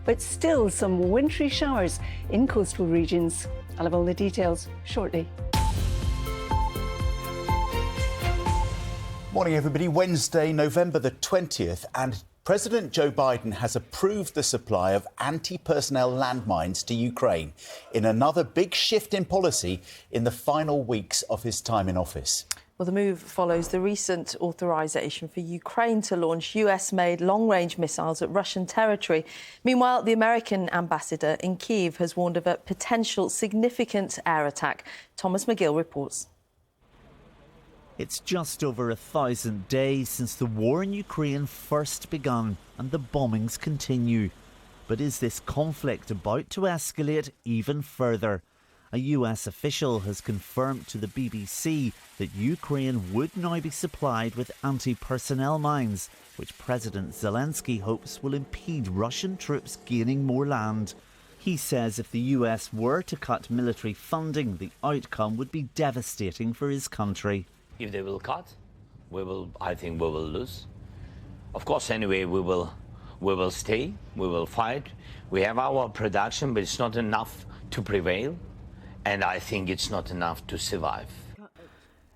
but still some wintry showers in coastal regions. I'll have all the details shortly. Morning, everybody. Wednesday, November the 20th, and President Joe Biden has approved the supply of anti-personnel landmines to Ukraine in another big shift in policy in the final weeks of his time in office. Well, the move follows the recent authorisation for Ukraine to launch US-made long-range missiles at Russian territory. Meanwhile, the American ambassador in Kyiv has warned of a potential significant air attack. Thomas Magill reports. It's just over 1,000 days since the war in Ukraine first begun and the bombings continue. But is this conflict about to escalate even further? A US official has confirmed to the BBC that Ukraine would now be supplied with anti-personnel mines, which President Zelensky hopes will impede Russian troops gaining more land. He says if the US were to cut military funding, the outcome would be devastating for his country. If they will cut, I think we will lose. Of course, anyway, we will stay, we will fight. We have our production, but it's not enough to prevail. And I think it's not enough to survive.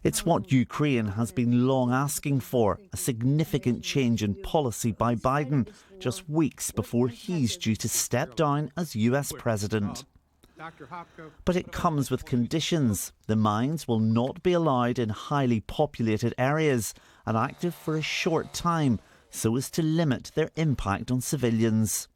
It's what Ukraine has been long asking for, a significant change in policy by Biden, just weeks before he's due to step down as US president. But it comes with conditions. The mines will not be allowed in highly populated areas and active for a short time, so as to limit their impact on civilians.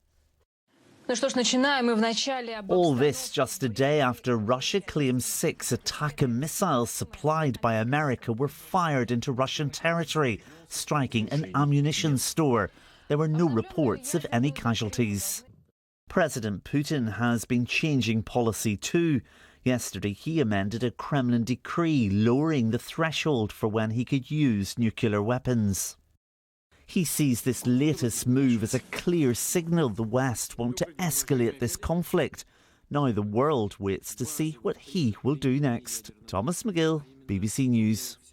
All this just a day after Russia claims 6 Attacker missiles supplied by America were fired into Russian territory, striking an ammunition store. There were no reports of any casualties. President Putin has been changing policy too. Yesterday he amended a Kremlin decree lowering the threshold for when he could use nuclear weapons. He sees this latest move as a clear signal the West want to escalate this conflict. Now the world waits to see what he will do next. Thomas Magill, BBC News.